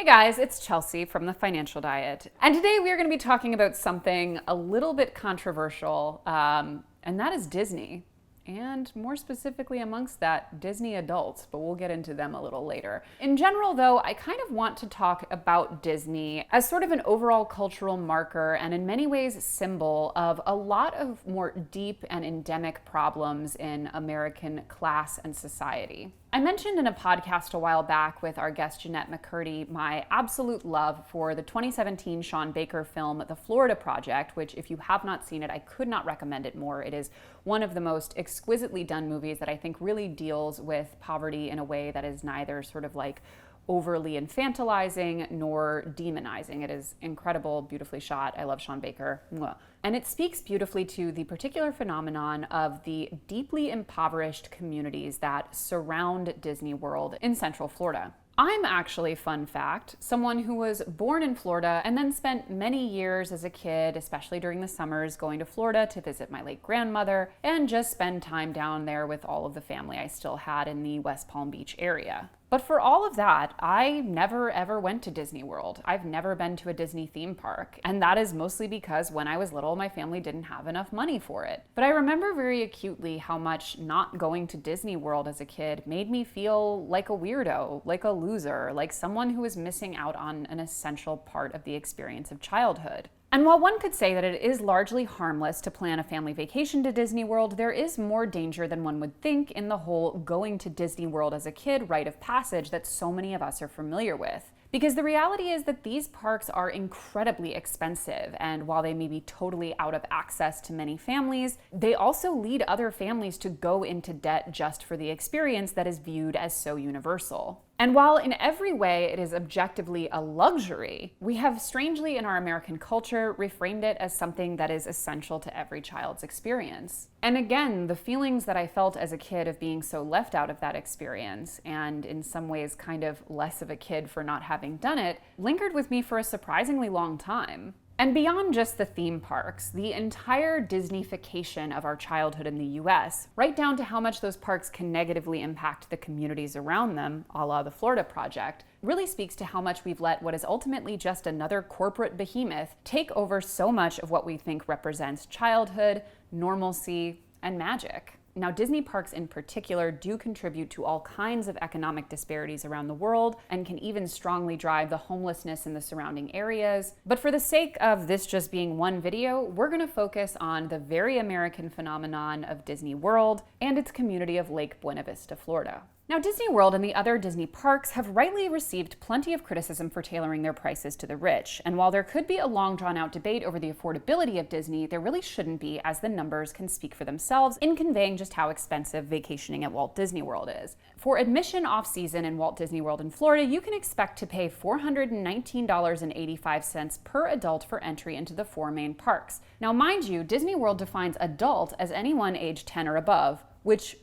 Hey guys, it's Chelsea from The Financial Diet. And today we are going to be talking about something a little bit controversial, and that is Disney. And more specifically amongst that, Disney adults, but we'll get into them a little later. In general though, I kind of want to talk about Disney as sort of an overall cultural marker and in many ways symbol of a lot of more deep and endemic problems in American class and society. I mentioned in a podcast a while back with our guest Jeanette McCurdy my absolute love for the 2017 Sean Baker film, The Florida Project, which if you have not seen it, I could not recommend it more. It is one of the most exquisitely done movies that I think really deals with poverty in a way that is neither sort of like overly infantilizing nor demonizing. It is incredible, beautifully shot. I love Sean Baker. Mwah. And it speaks beautifully to the particular phenomenon of the deeply impoverished communities that surround Disney World in Central Florida. I'm actually, fun fact, someone who was born in Florida and then spent many years as a kid, especially during the summers, going to Florida to visit my late grandmother and just spend time down there with all of the family I still had in the West Palm Beach area. But for all of that, I never ever went to Disney World. I've never been to a Disney theme park. And that is mostly because when I was little, my family didn't have enough money for it. But I remember very acutely how much not going to Disney World as a kid made me feel like a weirdo, like a loser, like someone who was missing out on an essential part of the experience of childhood. And while one could say that it is largely harmless to plan a family vacation to Disney World, there is more danger than one would think in the whole going to Disney World as a kid rite of passage that so many of us are familiar with. Because the reality is that these parks are incredibly expensive, and while they may be totally out of access to many families, they also lead other families to go into debt just for the experience that is viewed as so universal. And while in every way it is objectively a luxury, we have strangely in our American culture reframed it as something that is essential to every child's experience. And again, the feelings that I felt as a kid of being so left out of that experience, and in some ways kind of less of a kid for not having done it, lingered with me for a surprisingly long time. And beyond just the theme parks, the entire Disneyfication of our childhood in the US, right down to how much those parks can negatively impact the communities around them, a la the Florida Project, really speaks to how much we've let what is ultimately just another corporate behemoth take over so much of what we think represents childhood, normalcy, and magic. Now, Disney parks in particular do contribute to all kinds of economic disparities around the world and can even strongly drive the homelessness in the surrounding areas. But for the sake of this just being one video, we're going to focus on the very American phenomenon of Disney World and its community of Lake Buena Vista, Florida. Now, Disney World and the other Disney parks have rightly received plenty of criticism for tailoring their prices to the rich. And while there could be a long drawn-out debate over the affordability of Disney, there really shouldn't be, as the numbers can speak for themselves in conveying just how expensive vacationing at Walt Disney World is. For admission off-season in Walt Disney World in Florida, you can expect to pay $419.85 per adult for entry into the four main parks. Now, mind you, Disney World defines adult as anyone aged 10 or above, which,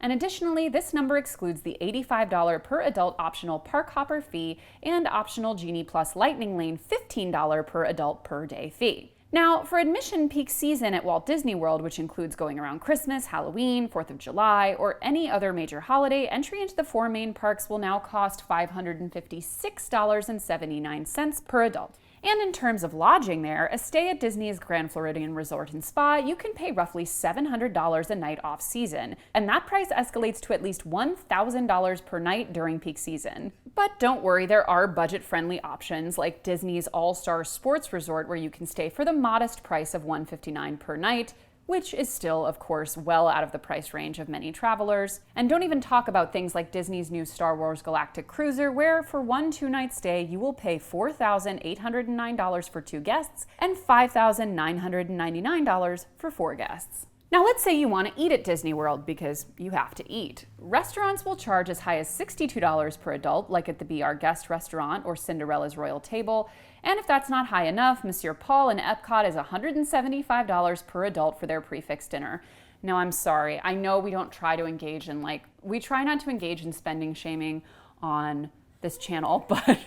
And additionally, this number excludes the $85 per adult optional park hopper fee and optional Genie Plus Lightning Lane $15 per adult per day fee. Now, for admission peak season at Walt Disney World, which includes going around Christmas, Halloween, 4th of July, or any other major holiday, entry into the four main parks will now cost $556.79 per adult. And in terms of lodging there, a stay at Disney's Grand Floridian Resort and Spa, you can pay roughly $700 a night off season, and that price escalates to at least $1,000 per night during peak season. But don't worry, there are budget-friendly options like Disney's All-Star Sports Resort, where you can stay for the modest price of $159 per night, which is still, of course, well out of the price range of many travelers. And don't even talk about things like Disney's new Star Wars Galactic Cruiser, where for one 2-night stay, you will pay $4,809 for 2 guests and $5,999 for 4 guests. Now, let's say you want to eat at Disney World because you have to eat. Restaurants will charge as high as $62 per adult, like at the Be Our Guest restaurant or Cinderella's Royal Table. And if that's not high enough, Monsieur Paul and Epcot is $175 per adult for their prix dinner. Now, I'm sorry. I know we don't try to engage in we try not to engage in spending shaming on this channel, but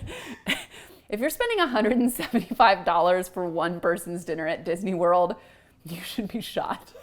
if you're spending $175 for one person's dinner at Disney World, you should be shot.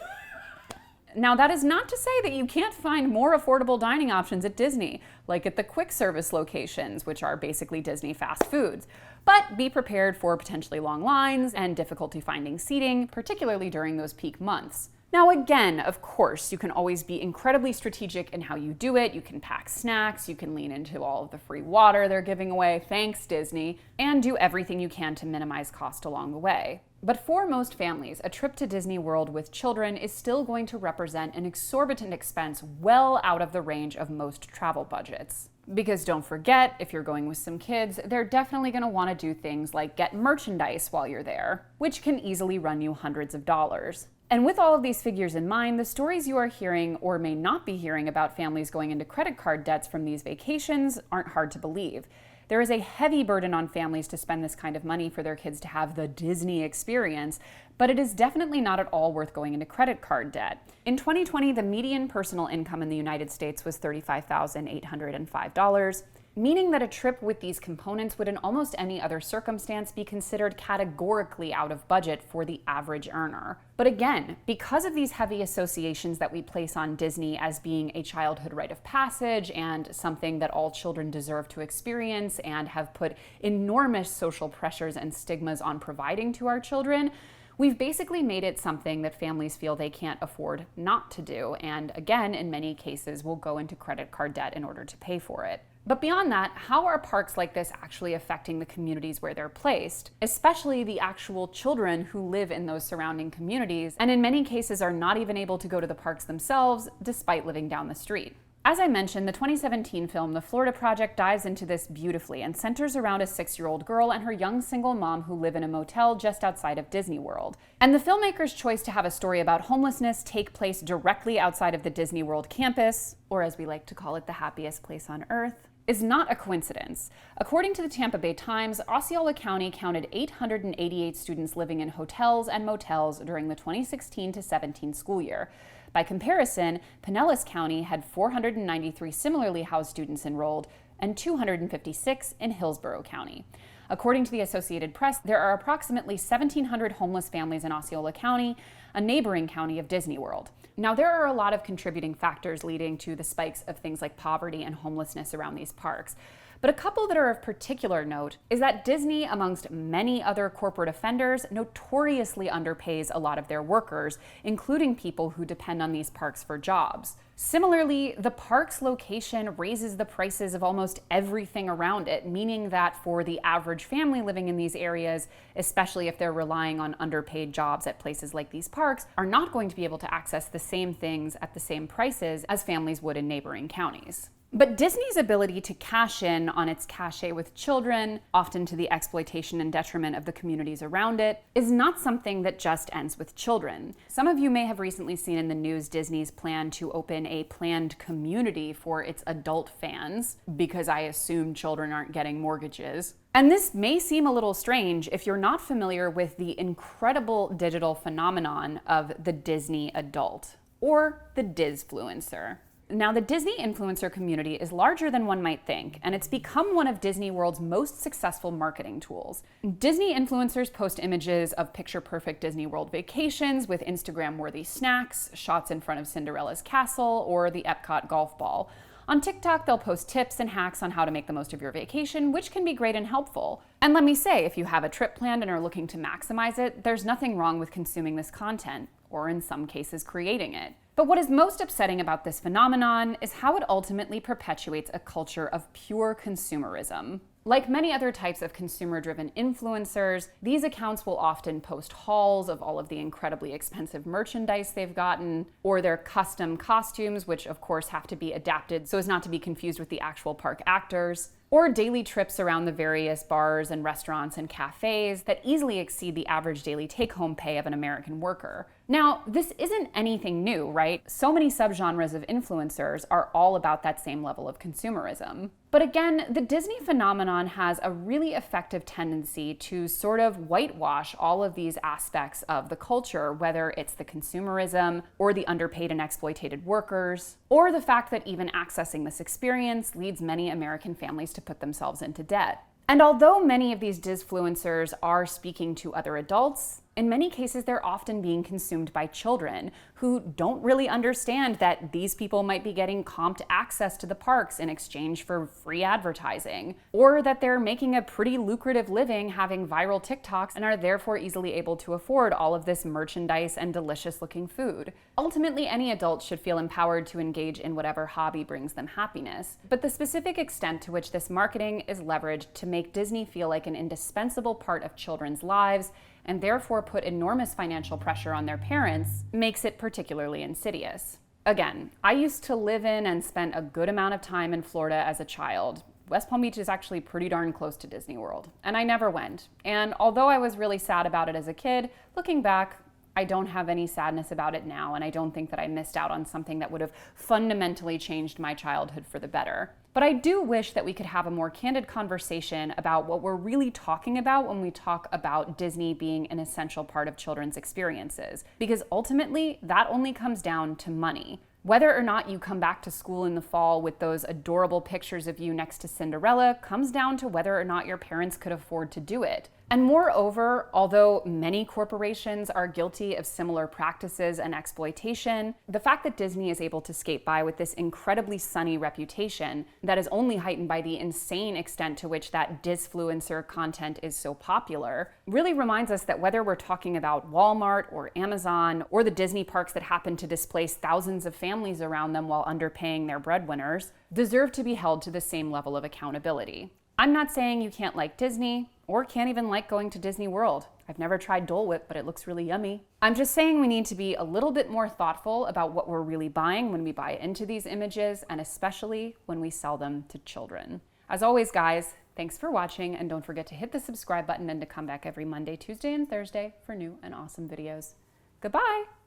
Now, that is not to say that you can't find more affordable dining options at Disney, like at the quick service locations, which are basically Disney fast foods. But be prepared for potentially long lines and difficulty finding seating, particularly during those peak months. Now, again, of course, you can always be incredibly strategic in how you do it. You can pack snacks, you can lean into all of the free water they're giving away, thanks Disney, and do everything you can to minimize cost along the way. But for most families, a trip to Disney World with children is still going to represent an exorbitant expense well out of the range of most travel budgets. Because don't forget, if you're going with some kids, they're definitely going to want to do things like get merchandise while you're there, which can easily run you hundreds of dollars. And with all of these figures in mind, the stories you are hearing or may not be hearing about families going into credit card debts from these vacations aren't hard to believe. There is a heavy burden on families to spend this kind of money for their kids to have the Disney experience, but it is definitely not at all worth going into credit card debt. In 2020, the median personal income in the United States was $35,805, meaning that a trip with these components would in almost any other circumstance be considered categorically out of budget for the average earner. But again, because of these heavy associations that we place on Disney as being a childhood rite of passage and something that all children deserve to experience and have put enormous social pressures and stigmas on providing to our children, we've basically made it something that families feel they can't afford not to do, and again, in many cases, will go into credit card debt in order to pay for it. But beyond that, how are parks like this actually affecting the communities where they're placed, especially the actual children who live in those surrounding communities, and in many cases are not even able to go to the parks themselves, despite living down the street? As I mentioned, the 2017 film The Florida Project dives into this beautifully and centers around a 6-year-old girl and her young single mom who live in a motel just outside of Disney World. And the filmmaker's choice to have a story about homelessness take place directly outside of the Disney World campus, or as we like to call it, the happiest place on earth, is not a coincidence. According to the Tampa Bay Times, Osceola County counted 888 students living in hotels and motels during the 2016 to 17 school year. By comparison, Pinellas County had 493 similarly housed students enrolled and 256 in Hillsborough County. According to the Associated Press, there are approximately 1,700 homeless families in Osceola County, a neighboring county of Disney World. Now, there are a lot of contributing factors leading to the spikes of things like poverty and homelessness around these parks. But a couple that are of particular note is that Disney, amongst many other corporate offenders, notoriously underpays a lot of their workers, including people who depend on these parks for jobs. Similarly, the park's location raises the prices of almost everything around it, meaning that for the average family living in these areas, especially if they're relying on underpaid jobs at places like these parks, are not going to be able to access the same things at the same prices as families would in neighboring counties. But Disney's ability to cash in on its cachet with children, often to the exploitation and detriment of the communities around it, is not something that just ends with children. Some of you may have recently seen in the news Disney's plan to open a planned community for its adult fans, because I assume children aren't getting mortgages. And this may seem a little strange if you're not familiar with the incredible digital phenomenon of the Disney adult, or the Disfluencer. Now, the Disney influencer community is larger than one might think, and it's become one of Disney World's most successful marketing tools. Disney influencers post images of picture-perfect Disney World vacations with Instagram-worthy snacks, shots in front of Cinderella's castle, or the Epcot golf ball. On TikTok, they'll post tips and hacks on how to make the most of your vacation, which can be great and helpful. And let me say, if you have a trip planned and are looking to maximize it, there's nothing wrong with consuming this content, or in some cases, creating it. But what is most upsetting about this phenomenon is how it ultimately perpetuates a culture of pure consumerism. Like many other types of consumer-driven influencers, these accounts will often post hauls of all of the incredibly expensive merchandise they've gotten, or their custom costumes, which of course have to be adapted so as not to be confused with the actual park actors, or daily trips around the various bars and restaurants and cafes that easily exceed the average daily take-home pay of an American worker. Now, this isn't anything new, right? So many subgenres of influencers are all about that same level of consumerism. But again, the Disney phenomenon has a really effective tendency to sort of whitewash all of these aspects of the culture, whether it's the consumerism, or the underpaid and exploited workers, or the fact that even accessing this experience leads many American families to put themselves into debt. And although many of these Disfluencers are speaking to other adults, In many cases, they're often being consumed by children who don't really understand that these people might be getting comped access to the parks in exchange for free advertising, or that they're making a pretty lucrative living having viral TikToks and are therefore easily able to afford all of this merchandise and delicious looking food. Ultimately, any adult should feel empowered to engage in whatever hobby brings them happiness, but the specific extent to which this marketing is leveraged to make Disney feel like an indispensable part of children's lives and therefore put enormous financial pressure on their parents makes it particularly insidious. Again, I used to live in and spent a good amount of time in Florida as a child. West Palm Beach is actually pretty darn close to Disney World, and I never went. And although I was really sad about it as a kid, looking back, I don't have any sadness about it now, and I don't think that I missed out on something that would have fundamentally changed my childhood for the better. But I do wish that we could have a more candid conversation about what we're really talking about when we talk about Disney being an essential part of children's experiences, because ultimately that only comes down to money. Whether or not you come back to school in the fall with those adorable pictures of you next to Cinderella comes down to whether or not your parents could afford to do it. And moreover, although many corporations are guilty of similar practices and exploitation, the fact that Disney is able to skate by with this incredibly sunny reputation that is only heightened by the insane extent to which that disfluencer content is so popular really reminds us that whether we're talking about Walmart or Amazon or the Disney parks that happen to displace thousands of families around them while underpaying their breadwinners, deserve to be held to the same level of accountability. I'm not saying you can't like Disney or can't even like going to Disney World. I've never tried Dole Whip, but it looks really yummy. I'm just saying we need to be a little bit more thoughtful about what we're really buying when we buy into these images, and especially when we sell them to children. As always, guys, thanks for watching, and don't forget to hit the subscribe button and to come back every Monday, Tuesday, and Thursday for new and awesome videos. Goodbye!